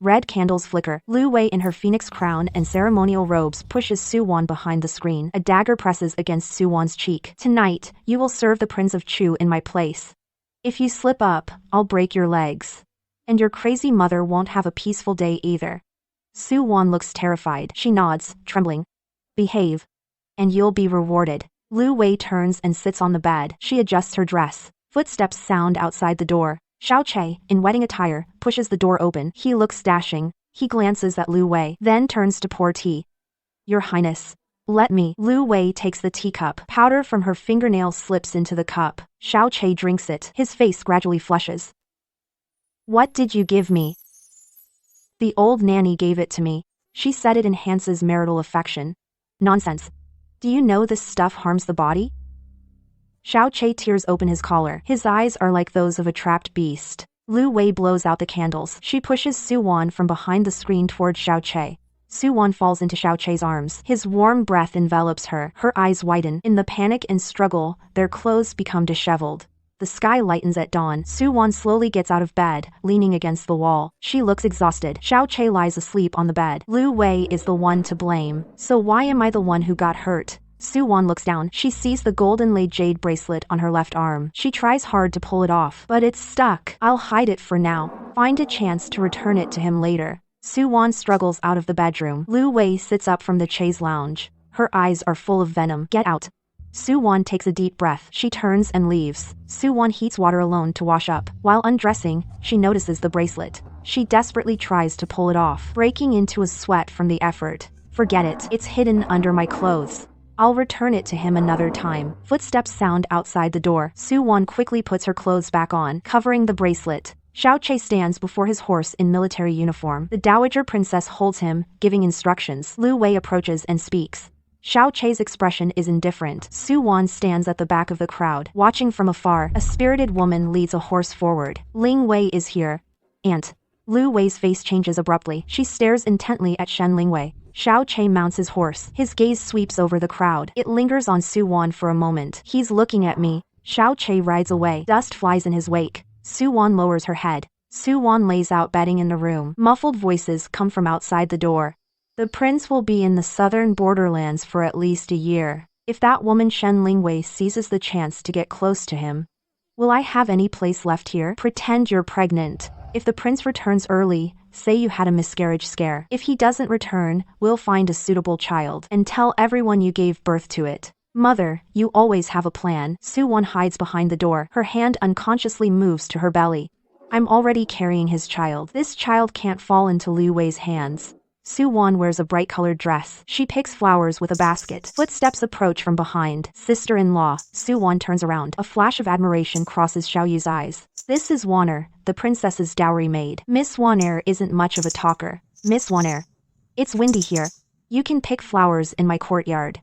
Red candles flicker. Lu Wei in her phoenix crown and ceremonial robes pushes Su Wan behind the screen. A dagger presses against Su Wan's cheek. Tonight, you will serve the Prince of Chu in my place. If you slip up, I'll break your legs. And your crazy mother won't have a peaceful day either. Su Wan looks terrified. She nods, trembling. Behave. And you'll be rewarded. Lu Wei turns and sits on the bed. She adjusts her dress. Footsteps sound outside the door. Xiao Che, in wedding attire, pushes the door open. He looks dashing. He glances at Lu Wei, then turns to pour tea. Your Highness. Let me. Lu Wei takes the teacup. Powder from her fingernails slips into the cup. Xiao Che drinks it. His face gradually flushes. What did you give me? The old nanny gave it to me. She said it enhances marital affection. Nonsense. Do you know this stuff harms the body? Xiao Che tears open his collar. His eyes are like those of a trapped beast. Lu Wei blows out the candles. She pushes Su Wan from behind the screen toward Xiao Che. Su Wan falls into Xiao Che's arms. His warm breath envelops her. Her eyes widen. In the panic and struggle, their clothes become disheveled. The sky lightens at dawn. Su Wan slowly gets out of bed, leaning against the wall. She looks exhausted. Xiao Che lies asleep on the bed. Lu Wei is the one to blame. So why am I the one who got hurt? Su Wan looks down. She sees the golden-laid jade bracelet on her left arm. She tries hard to pull it off, but it's stuck. I'll hide it for now. Find a chance to return it to him later. Su Wan struggles out of the bedroom. Lu Wei sits up from the chaise lounge. Her eyes are full of venom. Get out. Su Wan takes a deep breath. She turns and leaves. Su Wan heats water alone to wash up. While undressing, she notices the bracelet. She desperately tries to pull it off, breaking into a sweat from the effort. Forget it. It's hidden under my clothes. I'll return it to him another time. Footsteps sound outside the door. Su Wan quickly puts her clothes back on, covering the bracelet. Xiao Che stands before his horse in military uniform. The Dowager Princess holds him, giving instructions. Lu Wei approaches and speaks. Xiao Che's expression is indifferent. Su Wan stands at the back of the crowd, watching from afar. A spirited woman leads a horse forward. Ling Wei is here. Aunt. Lu Wei's face changes abruptly. She stares intently at Shen Lingwei. Xiao Che mounts his horse. His gaze sweeps over the crowd. It lingers on Su Wan for a moment. He's looking at me. Xiao Che rides away. Dust flies in his wake. Su Wan lowers her head. Su Wan lays out bedding in the room. Muffled voices come from outside the door. The prince will be in the southern borderlands for at least a year. If that woman Shen Lingwei seizes the chance to get close to him, will I have any place left here? Pretend you're pregnant. If the prince returns early, say you had a miscarriage scare. If he doesn't return, we'll find a suitable child and tell everyone you gave birth to it. Mother, you always have a plan. Su Wan hides behind the door. Her hand unconsciously moves to her belly. I'm already carrying his child. This child can't fall into Lu Wei's hands. Su Wan wears a bright-colored dress. She picks flowers with a basket. Footsteps approach from behind. Sister-in-law. Su Wan turns around. A flash of admiration crosses Xiao Yu's eyes. This is Waner, the princess's dowry maid. Miss Waner isn't much of a talker. Miss Waner. It's windy here. You can pick flowers in my courtyard.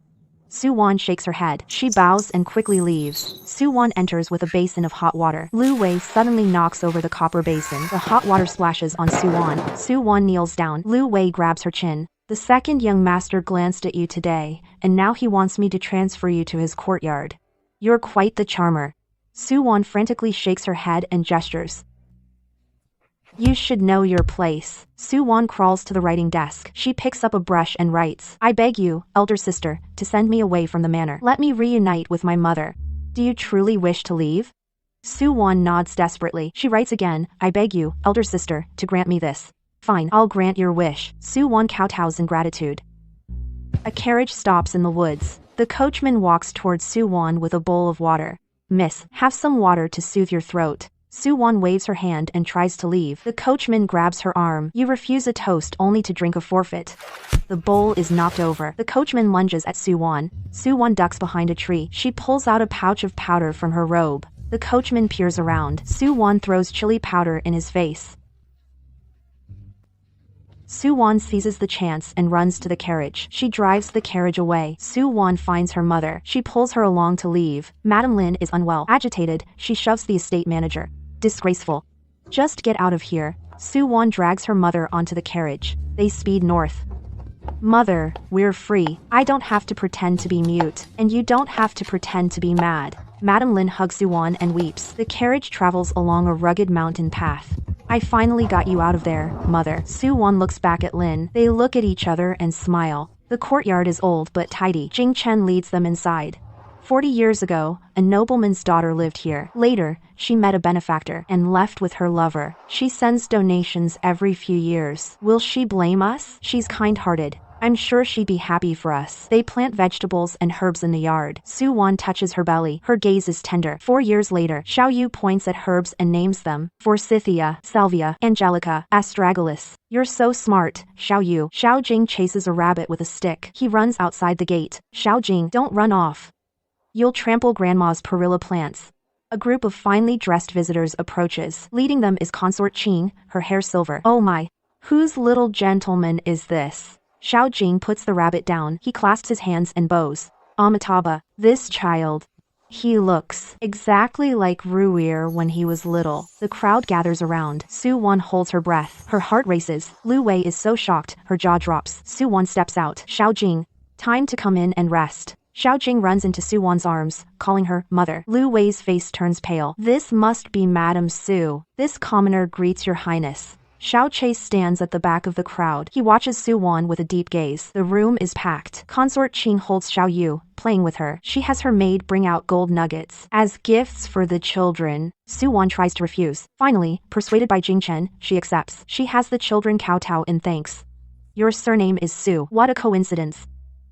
Su Wan shakes her head. She bows and quickly leaves. Su Wan enters with a basin of hot water. Lu Wei suddenly knocks over the copper basin. The hot water splashes on Su Wan. Su Wan kneels down. Lu Wei grabs her chin. The second young master glanced at you today, and now he wants me to transfer you to his courtyard. You're quite the charmer. Su Wan frantically shakes her head and gestures. You should know your place. Su Wan crawls to the writing desk. She picks up a brush and writes. I beg you, elder sister, to send me away from the manor. Let me reunite with my mother. Do you truly wish to leave? Su Wan nods desperately. She writes again. I beg you, elder sister, to grant me this. Fine, I'll grant your wish. Su Wan kowtows in gratitude. A carriage stops in the woods. The coachman walks towards Su Wan with a bowl of water. Miss, have some water to soothe your throat. Su Wan waves her hand and tries to leave. The coachman grabs her arm. You refuse a toast only to drink a forfeit. The bowl is knocked over. The coachman lunges at Su Wan. Su Wan ducks behind a tree. She pulls out a pouch of powder from her robe. The coachman peers around. Su Wan throws chili powder in his face. Su Wan seizes the chance and runs to the carriage. She drives the carriage away. Su Wan finds her mother. She pulls her along to leave. Madame Lin is unwell. Agitated, she shoves the estate manager. Disgraceful. Just get out of here. Su Wan drags her mother onto the carriage. They speed north. Mother, we're free. I don't have to pretend to be mute, and you don't have to pretend to be mad. Madame Lin hugs Su Wan and weeps. The carriage travels along a rugged mountain path. I finally got you out of there, mother. Su-won looks back at Lin. They look at each other and smile. The courtyard is old but tidy. Jing Chen leads them inside. 40 years ago, a nobleman's daughter lived here. Later, she met a benefactor and left with her lover. She sends donations every few years. Will she blame us? She's kind-hearted. I'm sure she'd be happy for us. They plant vegetables and herbs in the yard. Su-won touches her belly. Her gaze is tender. 4 years later, Xiao Yu points at herbs and names them. Forsythia, Salvia, Angelica, Astragalus. You're so smart, Xiao Yu. Xiao Jing chases a rabbit with a stick. He runs outside the gate. Xiao Jing, don't run off. You'll trample Grandma's perilla plants. A group of finely dressed visitors approaches. Leading them is Consort Qing, her hair silver. Oh my. Whose little gentleman is this? Xiao Jing puts the rabbit down. He clasps his hands and bows. Amitabha, this child. He looks exactly like Ruir when he was little. The crowd gathers around. Su-won holds her breath. Her heart races. Lu Wei is so shocked, her jaw drops. Su-won steps out. Xiao Jing, time to come in and rest. Xiao Jing runs into Su-won's arms, calling her mother. Lu Wei's face turns pale. This must be Madame Su. This commoner greets your highness. Xiao Chase stands at the back of the crowd. He watches Su-won with a deep gaze. The room is packed. Consort Qing holds Xiao Yu, playing with her. She has her maid bring out gold nuggets as gifts for the children. Su-won tries to refuse. Finally, persuaded by Jing Chen, she accepts. She has the children kowtow in thanks. Your surname is Su. What a coincidence.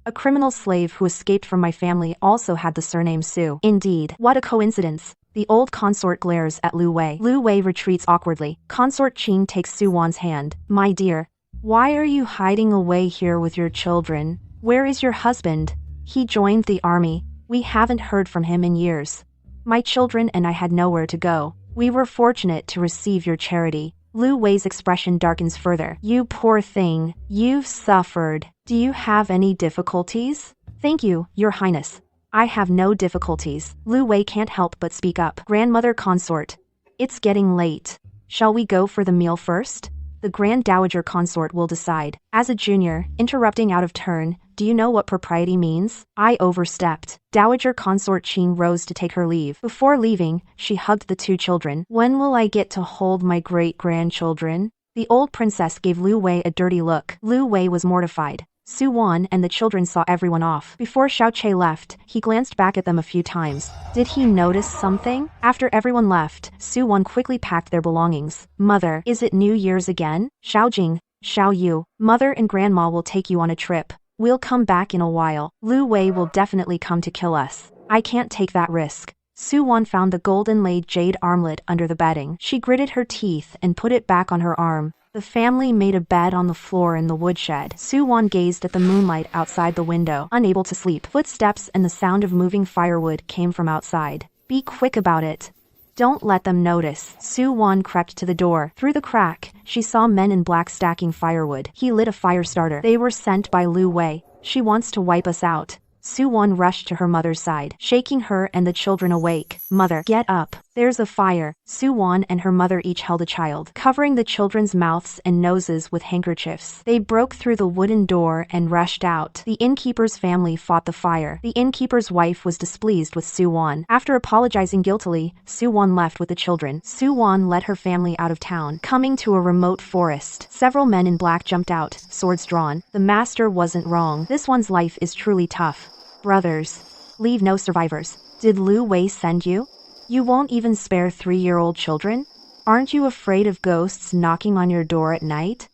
A criminal slave who escaped from my family also had the surname Su. Indeed, what a coincidence. The old consort glares at Lu Wei. Lu Wei retreats awkwardly. Consort Qing takes Su-won's hand. My dear, why are you hiding away here with your children? Where is your husband? He joined the army. We haven't heard from him in years. My children and I had nowhere to go. We were fortunate to receive your charity. Lu Wei's expression darkens further. You poor thing. You've suffered. Do you have any difficulties? Thank you, Your Highness. I have no difficulties. Lu Wei can't help but speak up. Grandmother Consort. It's getting late. Shall we go for the meal first? The Grand Dowager Consort will decide. As a junior, interrupting out of turn, do you know what propriety means? I overstepped. Dowager Consort Qing rose to take her leave. Before leaving, she hugged the two children. When will I get to hold my great-grandchildren? The old princess gave Lu Wei a dirty look. Lu Wei was mortified. Su-won and the children saw everyone off. Before Xiao Che left, he glanced back at them a few times. Did he notice something? After everyone left, Su-won quickly packed their belongings. Mother, is it New Year's again? Xiao Jing, Xiao Yu, Mother and Grandma will take you on a trip. We'll come back in a while. Lu Wei will definitely come to kill us. I can't take that risk. Su-won found the golden-laid jade armlet under the bedding. She gritted her teeth and put it back on her arm. The family made a bed on the floor in the woodshed. Su-won gazed at the moonlight outside the window, unable to sleep. Footsteps and the sound of moving firewood came from outside. Be quick about it. Don't let them notice. Su-won crept to the door. Through the crack, she saw men in black stacking firewood. He lit a fire starter. They were sent by Lu Wei. She wants to wipe us out. Su-won rushed to her mother's side, shaking her and the children awake. Mother, get up. There's a fire. Su-won and her mother each held a child, covering the children's mouths and noses with handkerchiefs. They broke through the wooden door and rushed out. The innkeeper's family fought the fire. The innkeeper's wife was displeased with Su-won. After apologizing guiltily, Su-won left with the children. Su-won led her family out of town, coming to a remote forest. Several men in black jumped out, swords drawn. The master wasn't wrong. This one's life is truly tough. Brothers, leave no survivors. Did Lu Wei send you? You won't even spare 3-year-old children? Aren't you afraid of ghosts knocking on your door at night?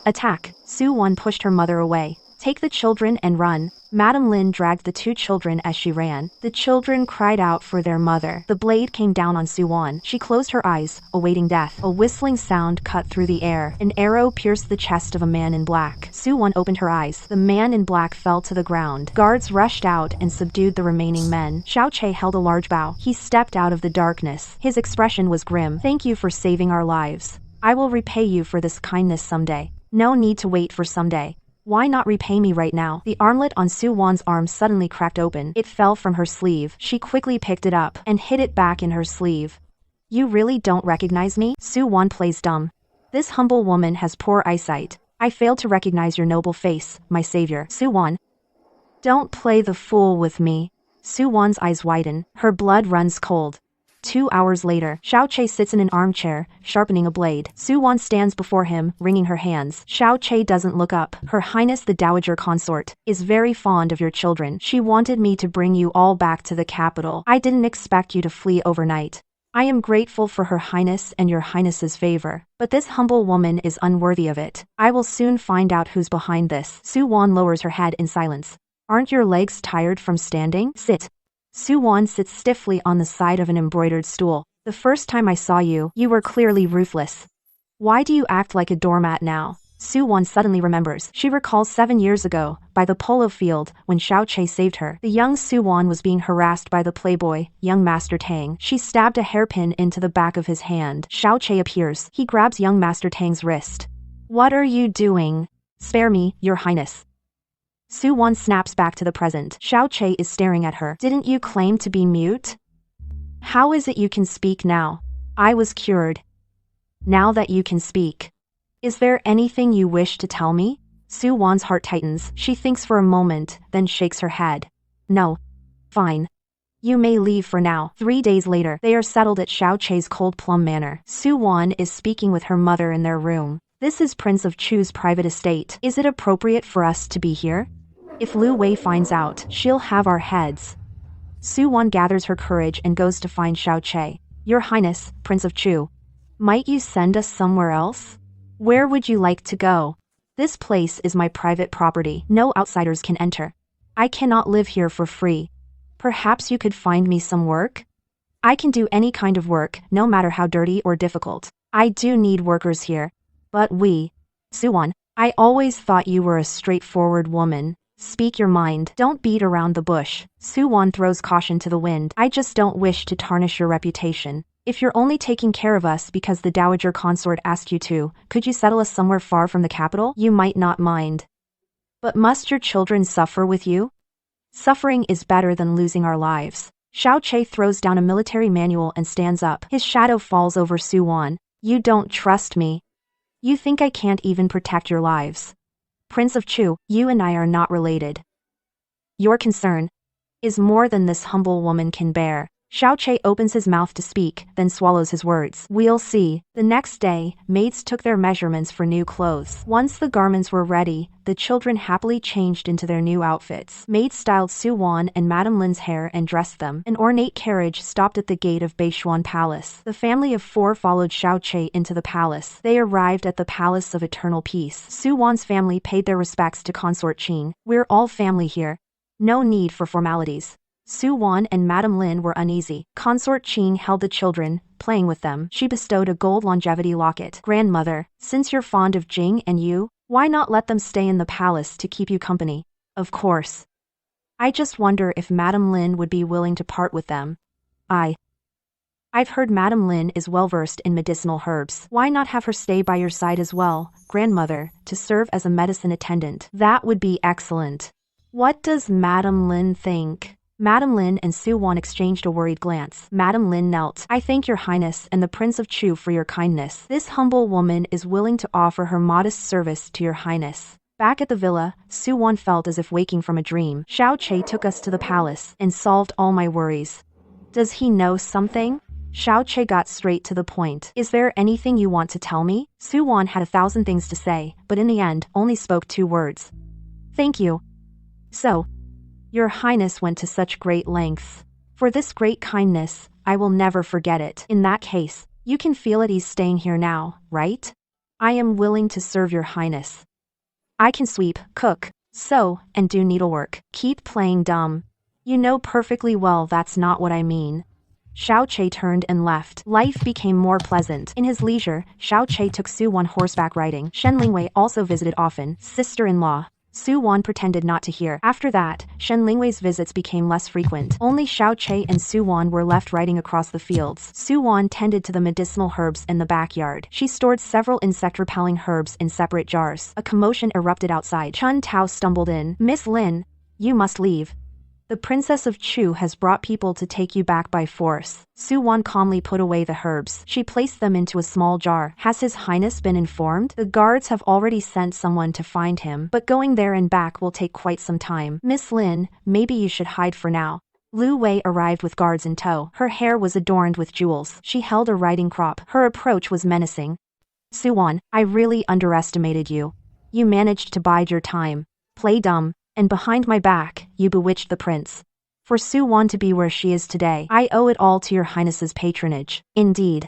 Attack! Su-won pushed her mother away. Take the children and run. Madame Lin dragged the two children as she ran. The children cried out for their mother. The blade came down on Su-won. She closed her eyes, awaiting death. A whistling sound cut through the air. An arrow pierced the chest of a man in black. Su-won opened her eyes. The man in black fell to the ground. Guards rushed out and subdued the remaining men. Xiao Che held a large bow. He stepped out of the darkness. His expression was grim. Thank you for saving our lives. I will repay you for this kindness someday. No need to wait for someday. Why not repay me right now? The armlet on Su-won's arm suddenly cracked open. It fell from her sleeve. She quickly picked it up and hid it back in her sleeve. You really don't recognize me? Su-won plays dumb. This humble woman has poor eyesight. I failed to recognize your noble face, my savior. Su-won. Don't play the fool with me. Su-won's eyes widen. Her blood runs cold. 2 hours later, Xiaoqi sits in an armchair, sharpening a blade. Su Wan stands before him, wringing her hands. Xiaoqi doesn't look up. Her Highness the Dowager Consort is very fond of your children. She wanted me to bring you all back to the capital. I didn't expect you to flee overnight. I am grateful for Her Highness and your Highness's favor, but this humble woman is unworthy of it. I will soon find out who's behind this. Su Wan lowers her head in silence. Aren't your legs tired from standing? Sit. Su Wan sits stiffly on the side of an embroidered stool. The first time I saw you, you were clearly ruthless. Why do you act like a doormat now? Su Wan suddenly remembers. She recalls 7 years ago, by the polo field, when Xiaoqi saved her. The young Su Wan was being harassed by the playboy, young Master Tang. She stabbed a hairpin into the back of his hand. Xiaoqi appears. He grabs young Master Tang's wrist. What are you doing? Spare me, your highness. Su Wan snaps back to the present. Xiaoqi is staring at her. Didn't you claim to be mute? How is it you can speak now? I was cured. Now that you can speak. Is there anything you wish to tell me? Su Wan's heart tightens. She thinks for a moment, then shakes her head. No. Fine. You may leave for now. 3 days later, they are settled at Xiaoqi's Cold Plum Manor. Su Wan is speaking with her mother in their room. This is Prince of Chu's private estate. Is it appropriate for us to be here? If Lu Wei finds out, she'll have our heads. Su Wan gathers her courage and goes to find Xiaoqi. Your Highness, Prince of Chu. Might you send us somewhere else? Where would you like to go? This place is my private property. No outsiders can enter. I cannot live here for free. Perhaps you could find me some work? I can do any kind of work, no matter how dirty or difficult. I do need workers here. But Su Wan, I always thought you were a straightforward woman. Speak your mind. Don't beat around the bush. Su Wan throws caution to the wind. I just don't wish to tarnish your reputation. If you're only taking care of us because the Dowager Consort asked you to, could you settle us somewhere far from the capital? You might not mind. But must your children suffer with you? Suffering is better than losing our lives. Xiaoqi throws down a military manual and stands up. His shadow falls over Su Wan. You don't trust me. You think I can't even protect your lives. Prince of Chu, you and I are not related. Your concern is more than this humble woman can bear. Xiaoqi opens his mouth to speak, then swallows his words. We'll see. The next day, maids took their measurements for new clothes. Once the garments were ready, the children happily changed into their new outfits. Maids styled Su Wan and Madame Lin's hair and dressed them. An ornate carriage stopped at the gate of Beishuan Palace. The family of 4 followed Xiaoqi into the palace. They arrived at the Palace of Eternal Peace. Su Wan's family paid their respects to Consort Qing. We're all family here. No need for formalities. Su Wan and Madame Lin were uneasy. Consort Qing held the children, playing with them. She bestowed a gold longevity locket. Grandmother, since you're fond of Jing and you, why not let them stay in the palace to keep you company? Of course. I just wonder if Madame Lin would be willing to part with them. I've heard Madame Lin is well versed in medicinal herbs. Why not have her stay by your side as well, grandmother, to serve as a medicine attendant? That would be excellent. What does Madame Lin think? Madame Lin and Su Wan exchanged a worried glance. Madame Lin knelt. I thank your highness and the Prince of Chu for your kindness. This humble woman is willing to offer her modest service to your highness. Back at the villa, Su Wan felt as if waking from a dream. Xiaoqi took us to the palace and solved all my worries. Does he know something? Xiaoqi got straight to the point. Is there anything you want to tell me? Su Wan had 1,000 things to say, but in the end, only spoke 2 words. Thank you. So, your highness went to such great lengths. For this great kindness, I will never forget it. In that case, you can feel at ease staying here now, right? I am willing to serve your highness. I can sweep, cook, sew, and do needlework. Keep playing dumb. You know perfectly well that's not what I mean. Xiaoqi turned and left. Life became more pleasant. In his leisure, Xiaoqi took Su Wan horseback riding. Shen Lingwei also visited often. Sister-in-law. Su Wan pretended not to hear. After that, Shen Lingwei's visits became less frequent. Only Xiaoqi and Su Wan were left riding across the fields. Su Wan tended to the medicinal herbs in the backyard. She stored several insect-repelling herbs in separate jars. A commotion erupted outside. Chun Tao stumbled in. Miss Lin, you must leave. The Princess of Chu has brought people to take you back by force. Su Wan calmly put away the herbs. She placed them into a small jar. Has His Highness been informed? The guards have already sent someone to find him, but going there and back will take quite some time. Miss Lin, maybe you should hide for now. Lu Wei arrived with guards in tow. Her hair was adorned with jewels. She held a riding crop. Her approach was menacing. Suwon, I really underestimated you. You managed to bide your time, play dumb, and behind my back, you bewitched the prince. For Suwon to be where she is today, I owe it all to your highness's patronage. Indeed.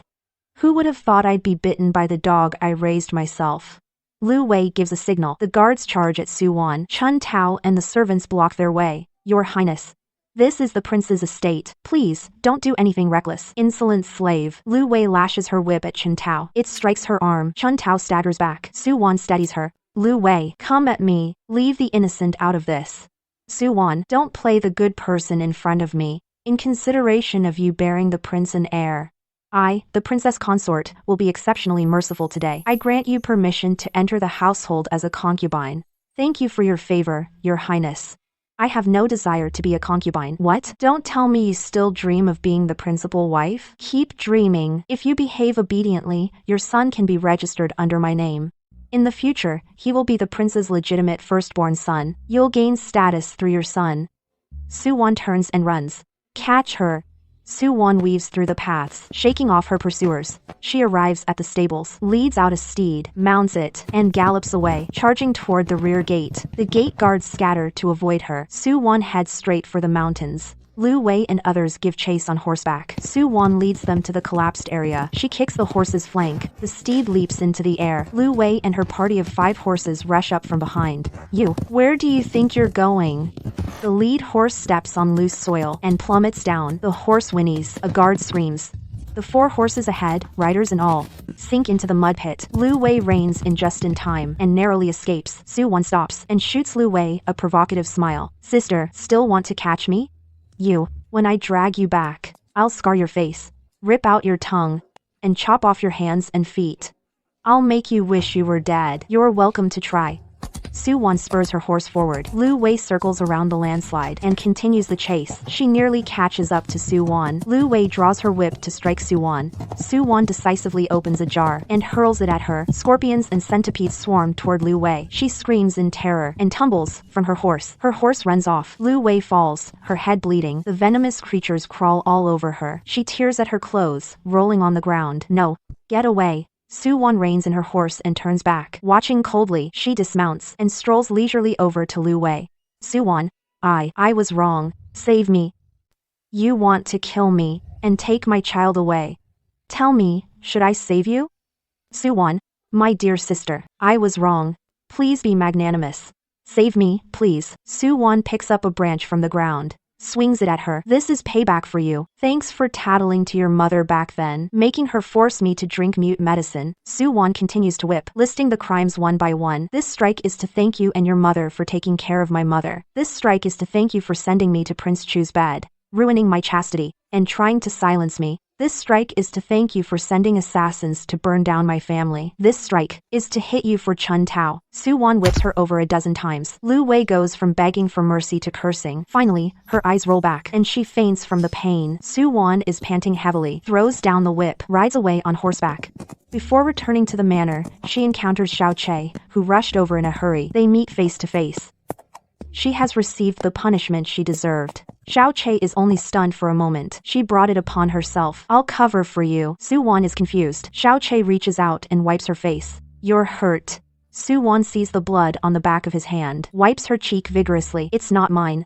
Who would have thought I'd be bitten by the dog I raised myself? Lu Wei gives a signal. The guards charge at Suwon. Chun Tao and the servants block their way. Your highness. This is the prince's estate. Please, don't do anything reckless. Insolent slave. Lu Wei lashes her whip at Chun Tao. It strikes her arm. Chun Tao staggers back. Suwon steadies her. Lu Wei, come at me. Leave the innocent out of this. Suwon, don't play the good person in front of me. In consideration of you bearing the prince and heir, I, the princess consort, will be exceptionally merciful today. I grant you permission to enter the household as a concubine. Thank you for your favor, your highness. I have no desire to be a concubine. What? Don't tell me you still dream of being the principal wife? Keep dreaming. If you behave obediently, your son can be registered under my name. In the future, he will be the prince's legitimate firstborn son. You'll gain status through your son. Suwon turns and runs. Catch her. Suwon weaves through the paths, shaking off her pursuers. She arrives at the stables, leads out a steed, mounts it, and gallops away, charging toward the rear gate. The gate guards scatter to avoid her. Suwon heads straight for the mountains. Lu Wei and others give chase on horseback. Suwon leads them to the collapsed area. She kicks the horse's flank. The steed leaps into the air. Lu Wei and her party of 5 horses rush up from behind. You, where do you think you're going? The lead horse steps on loose soil and plummets down. The horse whinnies. A guard screams. The 4 horses ahead, riders and all, sink into the mud pit. Lu Wei reins in just in time and narrowly escapes. Suwon stops and shoots Lu Wei a provocative smile. Sister, still want to catch me? You, when I drag you back, I'll scar your face, rip out your tongue, and chop off your hands and feet. I'll make you wish you were dead. You're welcome to try. Suwon spurs her horse forward. Lu Wei circles around the landslide and continues the chase. She nearly catches up to Suwon. Lu Wei draws her whip to strike Suwon. Suwon decisively opens a jar and hurls it at her. Scorpions and centipedes swarm toward Lu Wei. She screams in terror and tumbles from her horse. Her horse runs off. Lu Wei falls, her head bleeding. The venomous creatures crawl all over her. She tears at her clothes, rolling on the ground. No. Get away. Suwon reins in her horse and turns back. Watching coldly, she dismounts and strolls leisurely over to Lu Wei. Suwon, I was wrong. Save me. You want to kill me and take my child away. Tell me, should I save you? Suwon, my dear sister, I was wrong. Please be magnanimous. Save me, please. Suwon picks up a branch from the ground, swings it at her. This is payback for you. Thanks for tattling to your mother back then, making her force me to drink mute medicine. Suwon continues to whip, listing the crimes one by one. This strike is to thank you and your mother for taking care of my mother. This strike is to thank you for sending me to Prince Chu's bed, ruining my chastity, and trying to silence me. This strike is to thank you for sending assassins to burn down my family. This strike is to hit you for Chun Tao. Suwon whips her over a dozen times. Lu Wei goes from begging for mercy to cursing. Finally, her eyes roll back and she faints from the pain. Suwon is panting heavily, throws down the whip, rides away on horseback. Before returning to the manor, she encounters Xiao Che, who rushed over in a hurry. They meet face to face. She has received the punishment she deserved. Xiao Che is only stunned for a moment. She brought it upon herself. I'll cover for you. Suwon is confused. Xiao Che reaches out and wipes her face. You're hurt. Suwon sees the blood on the back of his hand, wipes her cheek vigorously. It's not mine.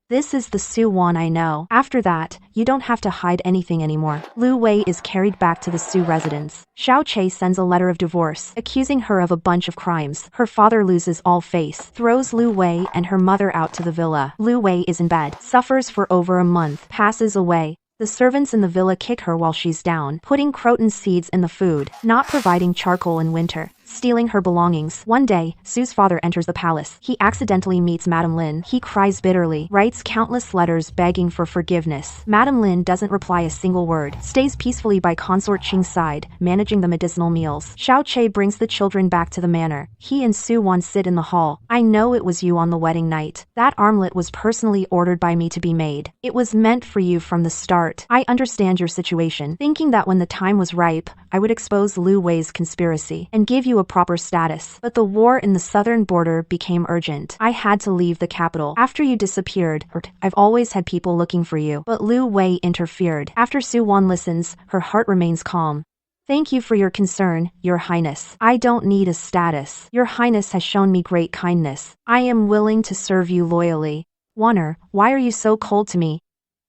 This is the Suwon I know. After that, you don't have to hide anything anymore. Lu Wei is carried back to the Su residence. Xiao Che sends a letter of divorce, accusing her of a bunch of crimes. Her father loses all faith, throws Lu Wei and her mother out to the villa. Lu Wei is in bed, suffers for over a month, passes away. The servants in the villa kick her while she's down, putting croton seeds in the food, not providing charcoal in winter, stealing her belongings. One day, Su's father enters the palace. He accidentally meets Madame Lin. He cries bitterly, writes countless letters begging for forgiveness. Madame Lin doesn't reply a single word, stays peacefully by consort Qing's side, managing the medicinal meals. Xiao Che brings the children back to the manor. He and Suwon sit in the hall. I know it was you on the wedding night. That armlet was personally ordered by me to be made. It was meant for you from the start. I understand your situation, thinking that when the time was ripe, I would expose Lu Wei's conspiracy and give you you a proper status. But the war in the southern border became urgent. I had to leave the capital. After you disappeared, I've always had people looking for you. But Lu Wei interfered. After Su Wan listens, her heart remains calm. Thank you for your concern, Your Highness. I don't need a status. Your Highness has shown me great kindness. I am willing to serve you loyally. Wanner, why are you so cold to me?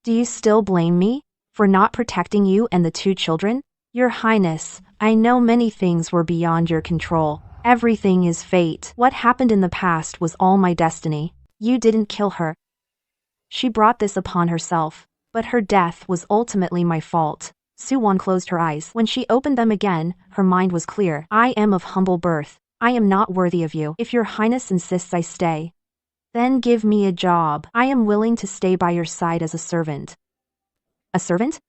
Do you still blame me for not protecting you and the 2 children? Your Highness, I know many things were beyond your control. Everything is fate. What happened in the past was all my destiny. You didn't kill her. She brought this upon herself, but her death was ultimately my fault. Su Wan closed her eyes. When she opened them again, her mind was clear. I am of humble birth. I am not worthy of you. If Your Highness insists I stay, then give me a job. I am willing to stay by your side as a servant. A servant?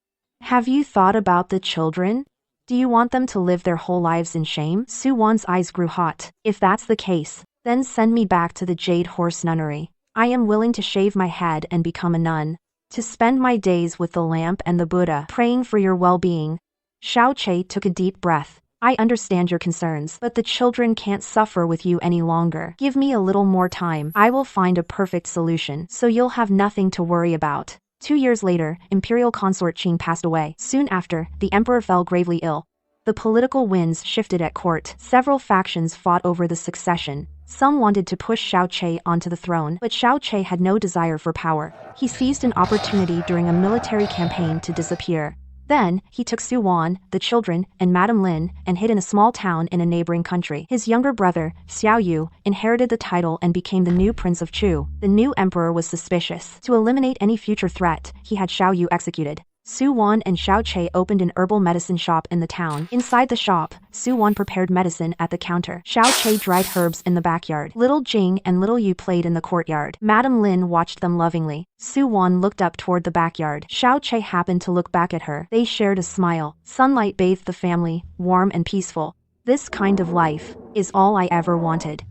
Have you thought about the children? Do you want them to live their whole lives in shame? Su Wan's eyes grew hot. If that's the case, then send me back to the Jade Horse Nunnery. I am willing to shave my head and become a nun, to spend my days with the lamp and the Buddha, praying for your well-being. Xiao Che took a deep breath. I understand your concerns, but the children can't suffer with you any longer. Give me a little more time. I will find a perfect solution, so you'll have nothing to worry about. 2 years later, Imperial Consort Qing passed away. Soon after, the emperor fell gravely ill. The political winds shifted at court. Several factions fought over the succession. Some wanted to push Xiao Che onto the throne, but Xiao Che had no desire for power. He seized an opportunity during a military campaign to disappear. Then, he took Su Wan, the children, and Madame Lin, and hid in a small town in a neighboring country. His younger brother, Xiao Yu, inherited the title and became the new Prince of Chu. The new emperor was suspicious. To eliminate any future threat, he had Xiao Yu executed. Su Wan and Xiao Che opened an herbal medicine shop in the town. Inside the shop, Su Wan prepared medicine at the counter. Xiao Che dried herbs in the backyard. Little Jing and Little Yu played in the courtyard. Madame Lin watched them lovingly. Su Wan looked up toward the backyard. Xiao Che happened to look back at her. They shared a smile. Sunlight bathed the family, warm and peaceful. This kind of life is all I ever wanted.